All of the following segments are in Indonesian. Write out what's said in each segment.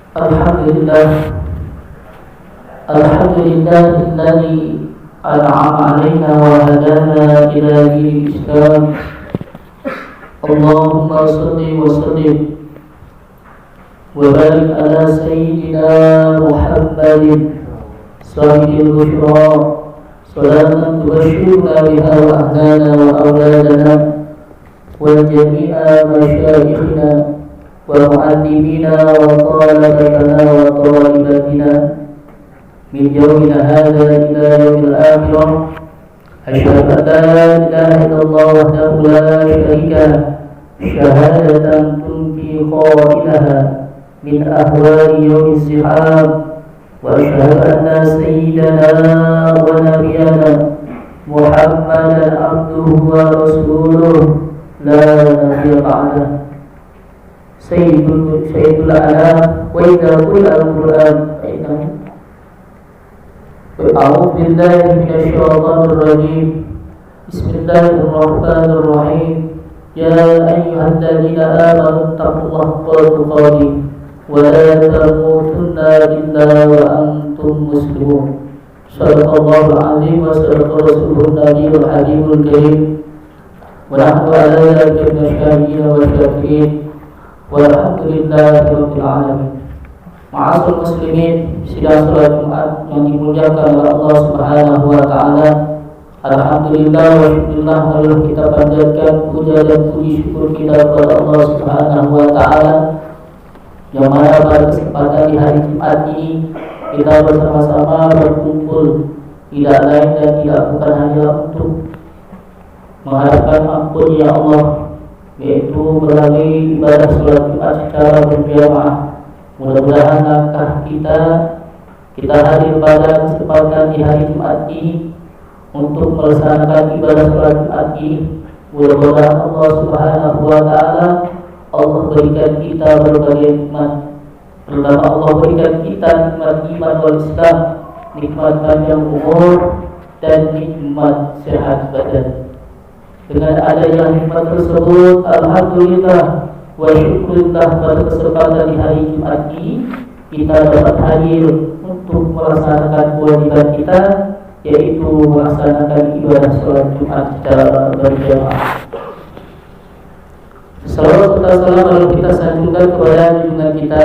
Alhamdulillah, alhamdulillahilladzi an'ama 'alaina wa hadana ila dinil Islam. Allahumma shalli wa sallim wa barik ala sayyidina Muhammadin sahibil bushra, salatan tubashshiruna biha wa ahlana wa awladana wa jami'a masyayikhina ومعلمينا وطالبتنا وطالباتنا من يومنا هذا إلى يوم الآخرة. أشهد أن لا إله إلا الله وحده لا شريك له شهادة تنفي قائلها من أهوال يوم الزحام، وأشهد أن سيدنا ونبينا محمدا عبده ورسوله لا نبي بعده Sayyidul Anam wa idza quri'a al-Qur'an fa'innahu. A'udzu billahi minasy syaithanir rajim. Bismillahirrahmanirrahim. Ya ayyuhalladzina amanu taqullaha haqqa tuqatih wa la tamutunna illa wa antum muslimun. Shadaqallahul 'azim wa shadaqa rasuluhun nabiyyul habibul karim. Wa nahnu 'ala dzalika minasyahidin wa syakirin. Walhamdulillahi rabbil alamin. Ma'asyiral muslimin, sidang salat Jumat yang dimuliakan oleh Allah Subhanahu wa taala. Alhamdulillah wa syukurillah, marilah kita panjatkan puja dan puji syukur kita kepada Allah Subhanahu wa taala yang mana pada kesempatan di hari Jumat ini kita bersama-sama berkumpul tidak lain dan tidak bukan hanya untuk mengharapkan ampun ya Allah, yaitu melalui ibadah sholat Jumat secara berjamaah. Mudah-mudahan langkah kita hadir pada kesempatan di hari Jumat ini untuk melaksanakan ibadah sholat Jumat ini. Mudah-mudahan Allah Subhanahu wa taala Allah berikan kita berbagai nikmat. Pertama, Allah berikan kita nikmat iman wal Islam, nikmat panjang umur dan nikmat sehat badan. Dengan adanya nikmat tersebut, alhamdulillah wa syukurillah, pada kesempatan di hari Jumat ini kita dapat hadir untuk melaksanakan kewajiban kita, yaitu melaksanakan ibadah sholat Jumat secara berjamaah. Salawat serta salam lalu kita sanjungkan kepada junjungan kita,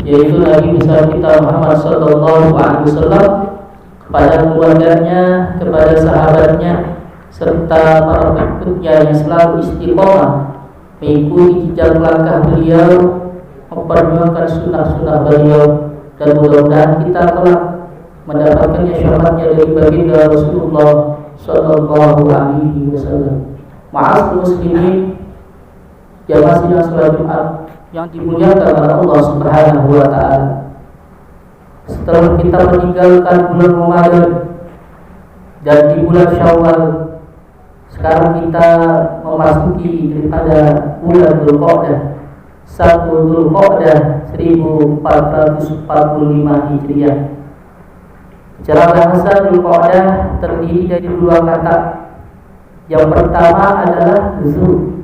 yaitu Nabi besar kita Muhammad sallallahu alaihi wasallam, kepada keluarganya, kepada sahabatnya, serta para pengikutnya yang selalu istiqomah mengikuti jejak langkah beliau, memperjuangkan sunnah-sunnah beliau, dan mudah-mudahan kita kelak mendapatkannya syafaatnya dari baginda Rasulullah sallallahu alaihi wasallam. Ma'asyiral muslimin, jamaah sidang salat Jumat yang dimuliakan oleh Allah Subhanahu wa taala. Setelah kita meninggalkan bulan Ramadan dan di bulan Syawal, sekarang kita memasuki daripada bulan Dzulqa'dah, 1 Dzulqa'dah 1445 Hijriah. Secara bahasa Dzulqa'dah terdiri dari dua kata. Yang pertama adalah Zu.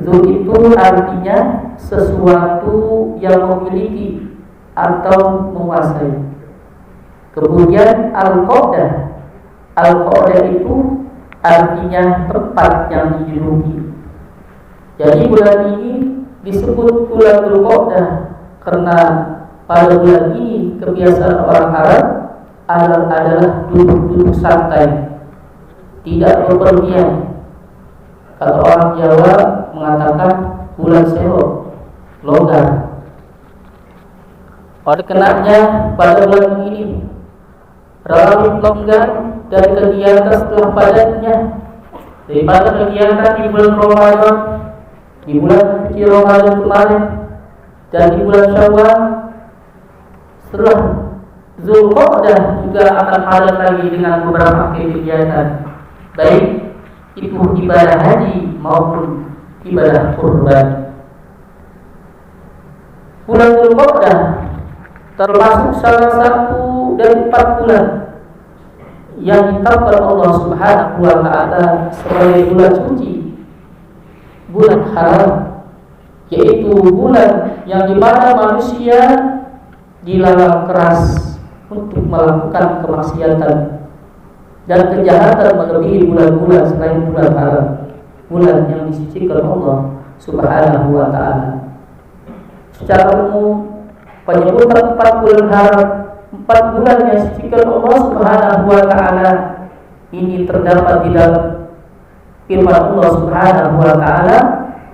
Zu itu artinya sesuatu yang memiliki atau menguasai. Kemudian Al-Qa'dah. Al-Qa'dah itu artinya tempat yang dijuluki. Jadi bulan ini disebut bulan Dzulqa'dah karena pada bulan ini kebiasaan orang Arab adalah duduk-duduk santai, tidak bepergian. Kalau orang Jawa mengatakan bulan seho, longgar. Oleh karenanya pada bulan ini relatif longgar dari kegiatan setelah padatnya daripada kegiatan di bulan Ramadan, di bulan suci Ramadan kemarin, dan di bulan Syawal. Setelah Dzulqa'dah juga akan padat lagi dengan beberapa kegiatan, baik itu ibadah haji maupun ibadah kurban. Bulan Dzulqa'dah termasuk salah satu dari 4 bulan yang ditetapkan Allah Subhanahu wa taala sebagai bulan suci, bulan haram, yaitu bulan yang dimana manusia dilarang keras untuk melakukan kemaksiatan dan kejahatan melebihi bulan-bulan selain bulan haram, bulan yang disucikan Allah Subhanahu wa ta'ala. Secara umum penyebutan 4 bulan haram, 4 bulan yang disucikan Allah Subhanahu wa ta'ala ini terdapat di dalam firman Allah Subhanahu wa ta'ala,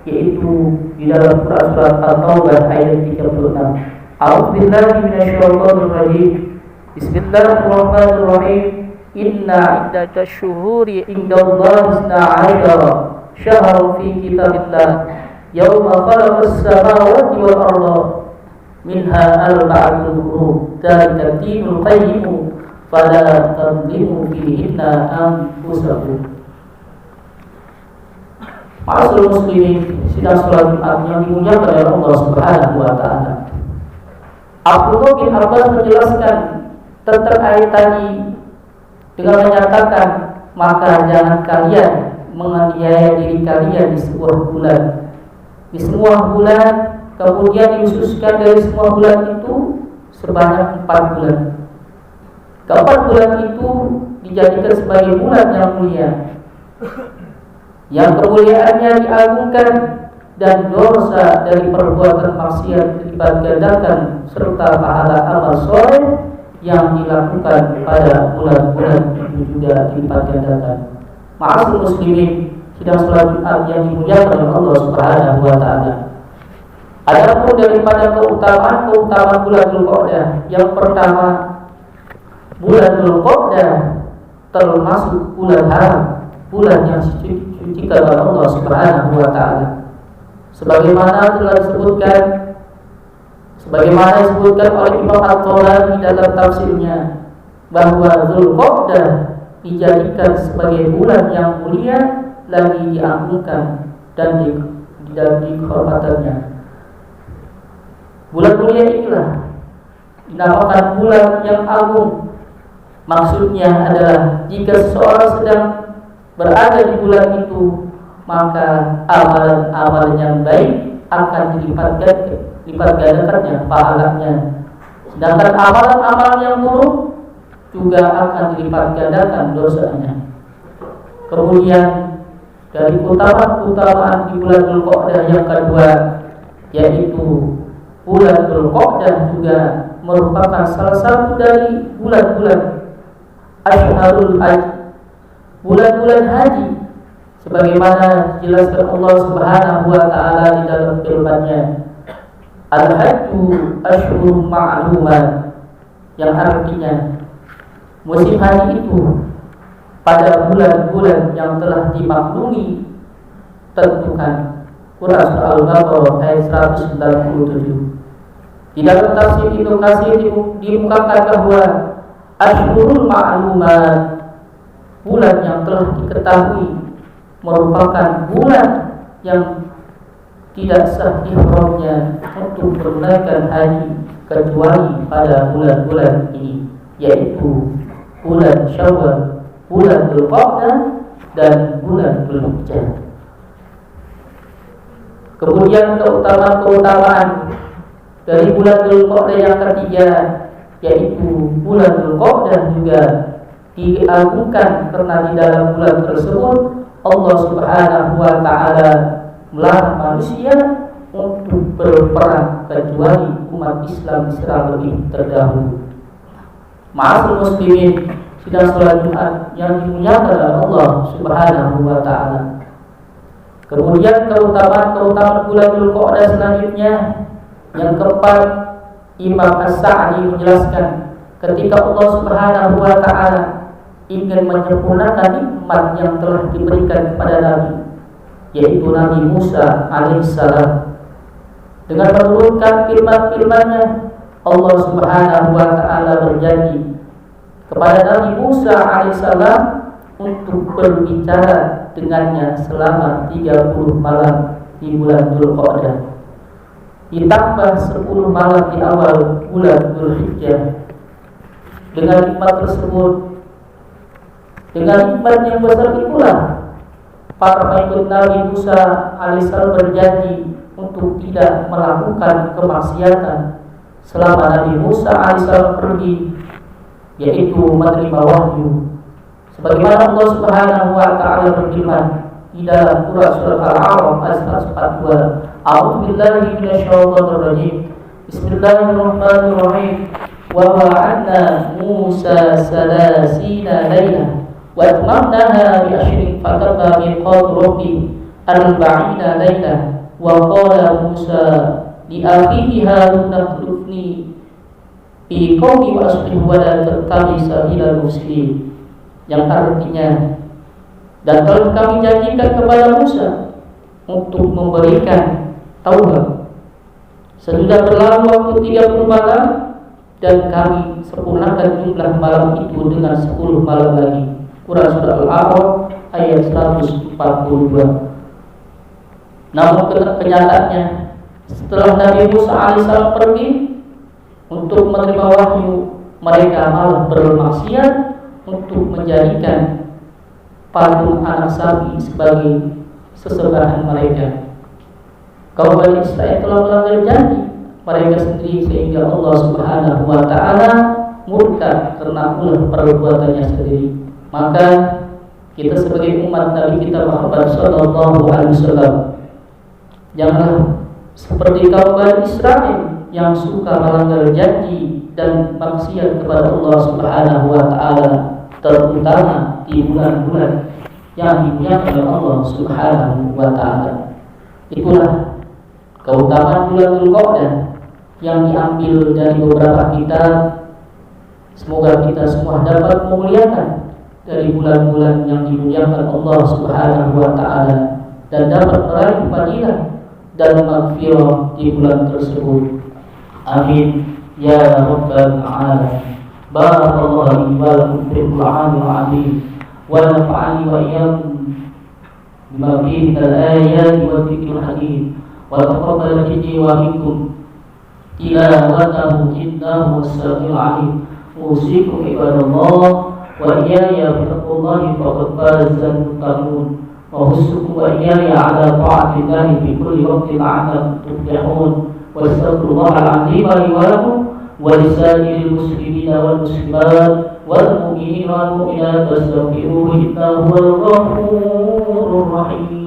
yaitu di dalam surat At-Taubah ayat 36. A'udzubillahi minasyaitonir rajim. Bismillahirrahmanirrahim. Inna iddatash syuhuri indallahi 12 syahran fi kitabillah yauma khalaqas samawati wal arda minha arba'atun hurum dzalika dinul qayyim fala tadlimu fihinna anfusakum. Ma'asyiral muslimin, sidang salat Jumat yang dimuliakan oleh Allah Subhanahu wa ta'ala. Abdullah bin Abbas menjelaskan tentang ayat tadi dengan menyatakan, maka jangan kalian menganiaya diri kalian di sebuah bulan. Di semua bulan, kemudian dikhususkan dari semua bulan itu sebanyak 4 bulan. Keempat bulan itu dijadikan sebagai bulan yang mulia, yang kemuliaannya diagungkan dan dosa dari perbuatan maksiat dilipat gandakan serta pahala amal soleh yang dilakukan pada bulan-bulan itu juga dilipat gandakan. Ma'asyiral muslimin, sidang salat Jumat yang dimuliakan oleh Allah Subhanahu wa ta'ala. Adapun daripada keutamaan bulan Dzulqa'dah, yang pertama, bulan Dzulqa'dah termasuk bulan haram, bulan yang disucikan oleh Allah Subhanahu wa ta'ala. Sebagaimana disebutkan oleh Imam At-Tabari dalam tafsirnya, bahwa Dzulqa'dah dijadikan sebagai bulan yang mulia, lagi diagungkan dan dihormatannya. Bulan mulia inilah dinamakan bulan yang agung. Maksudnya adalah jika seseorang sedang berada di bulan itu, maka amalan-amalan yang baik akan dilipat gandakannya pahalanya. Sedangkan amalan-amalan yang buruk juga akan dilipat gandakan dosanya. Kemudian dari keutamaan di bulan Dzulqa'dah yang kedua, yaitu bulan Dzulqa'dah juga merupakan salah satu dari bulan-bulan Asyharul Haji, bulan-bulan haji, sebagaimana dijelaskan Allah Subhanahu wa ta'ala di dalam firman-Nya, Al-Hajju Asyhurun Ma'lumat, yang artinya musim haji itu pada bulan-bulan yang telah dimaklumi tentukan. Quran surah Al-Baqarah ayat 197. Di dalam tafsir Ibnu Katsir dimukakan bahwa Asyhurul Ma'lumat, bulan yang telah diketahui, merupakan bulan yang tidak sah ihramnya untuk menunaikan haji kecuali pada bulan-bulan ini, yaitu bulan Syawal, bulan Dzulqa'dah, dan bulan Dzulhijjah. Kemudian keutamaan dari bulan Dzulqa'dah yang ketiga, yaitu bulan Dzulqa'dah juga diagungkan karena di dalam bulan tersebut Allah Subhanahu wa ta'ala melarang manusia untuk berperang kecuali umat Islam secara lebih terdahulu. Ma'asyiral muslimin, sidang salat Jumat yang dimuliakan oleh Allah Subhanahu wa ta'ala. Kemudian keutamaan bulan Dzulqa'dah selanjutnya, yang keempat, Imam As-Sa'di menjelaskan ketika Allah Subhanahu wa ta'ala ingin menyempurnakan nikmat yang telah diberikan kepada Nabi, yaitu Nabi Musa alaihissalam, dengan menurunkan firman-firman-Nya, Allah Subhanahu wa ta'ala berjanji kepada Nabi Musa alaihissalam untuk berbicara dengannya selama 30 malam di bulan Dzulqa'dah, ditambah 10 malam di awal bulan Dzulhijjah. Dengan nikmat tersebut, dengan nikmat yang besar itulah para pengikut Nabi Musa alaihissalam berjanji untuk untuk tidak melakukan kemaksiatan selama Nabi Musa alaihissalam pergi, yaitu menerima wahyu. Sebagaimana Allah Subhanahu wa taala berfirman di dalam surat Al-A'raf ayat 142, A'udzu billahi minasyaitonir rajim. Bismillahirrahmanirrahim. Wa wa'adna Musa 30 lailah wa atmamnaha bi 'ashrin fatamma miqatu rabbi 40 lailah wa qala Musa li akhihi Harun akhlifni fi qaumi wa aslih wa la tattabi sabilal mufsidin, yang artinya, dan telah kami janjikan kepada Musa untuk memberikan Taurat sesudah berlalu waktu 30 malam, dan kami sempurnakan jumlah malam itu dengan 10 malam lagi. Quran Surah Al-A'raf ayat 142. Namun kenyataannya, setelah Nabi Musa alaihissalam pergi untuk menerima wahyu, mereka malah bermaksiat untuk menjadikan patung anak sapi sebagai sesembahan mereka. Kaum Bani Israil telah melanggar janji mereka sendiri, sehingga Allah Subhanahu wa taala murka karena ulah perbuatannya sendiri. Maka kita sebagai umat Nabi kita Muhammad sallallahu alaihi wasallam, janganlah seperti kaum Bani Israil yang suka melanggar janji dan maksiat kepada Allah Subhanahu wa taala, terutama di bulan-bulan yang dimuliakan oleh Allah Subhanahu wa taala. Itulah keutamaan bulan Dzulqa'dah yang diambil dari beberapa kitab. Semoga kita semua dapat memuliakan dari bulan-bulan yang dimuliakan Allah Subhanahu wa taala dan dapat meraih fadilah dan maghfirah di bulan tersebut. Amin ya rabbal alamin. Barakallahu li wa lakum fil Qur'anil 'azim wa nafa'ani wa iyyakum bima fihi minal ayati wa dzikril hakim. وتقبل مني ومنكم تلاوته إنه السميع العليم. أوصيكم عباد الله وإياي بتقوى الله فقد فاز المتقون، وأحثكم وإياي على طاعة الله في كل وقت لعلكم تفلحون. واستغفر الله العظيم لي ولكم ولسائر المسلمين والمسلمات والمؤمنين والمؤمنات فاستغفروه إنه هو الغفور الرحيم.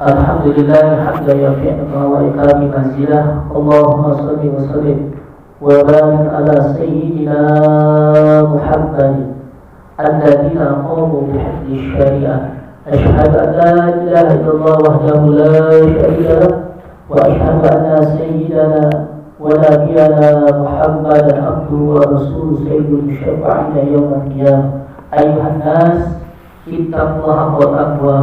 Alhamdulillah hamdan yafi'u wa ikrami manzilah. Allahumma shalli wa sallim wa barik ala sayyidina Muhammad alladhina qamu bihifdhi syariah. Asyhadu an la ilaha illallah wahdahu la syarika lah wa asyhadu anna sayyidana wa nabiyana Muhammadan abduhu wa rasuluhu sayyidul syafi'ina yaumil qiyamah. Ayyuhan nas ittaqullaha wa taqwa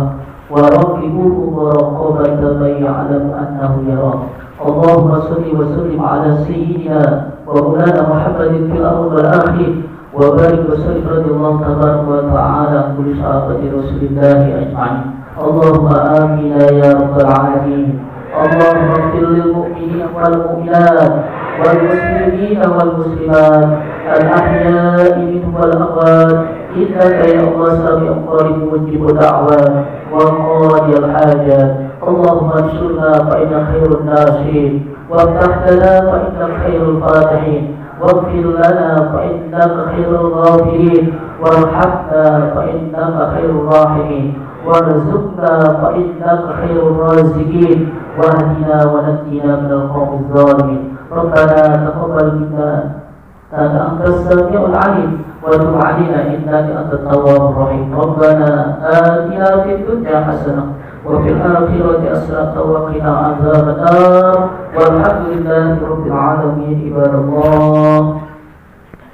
وراقبوه مراقبة من يعلم أنه يراه. اللهم صل وسلم على سيدنا ومولانا محمد في الأول والآخر وبارك وسلم رضي الله تبارك وتعالى عن كل صحابة رسول الله أجمعين. اللهم آمين يا رب العالمين. اللهم اغفر للمؤمنين والمؤمنات والمسلمين والمسلمات الأحياء منهم والأموات إنك يا الله سميع قريب مجيب الدعوات وقاضي الحاجات. اللهم انصرنا فإن خير الناصرين، وافتح لنا فإنك خير الفاتحين، واغفر لنا فإنك خير الغافرين، وارحمنا فإنك خير الراحمين، وارزقنا فإنك خير الرازقين، واهدنا ونجنا من القوم الظالمين. ربنا تقبل منا أنت السميع العليم وتب علينا إنك أنت التواب الرحيم. ربنا آتنا في الدنيا حسنة وفي الآخرة حسنة وقنا عذاب النار. والحمد لله رب العالمين. عباد الله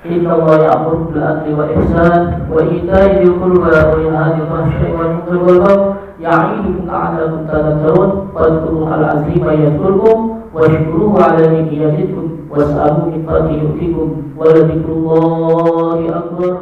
إن الله يأمر بالعدل والإحسان وإيتاء ذي القربى وينهى عن الفحشاء والمنكر والبغي يعظكم لعلكم تذكرون. واذكروا الله العظيم يذكركم واشكروه على نعمه يزدكم واسألوا من فضله يؤتكم ولذكر الله أكبر.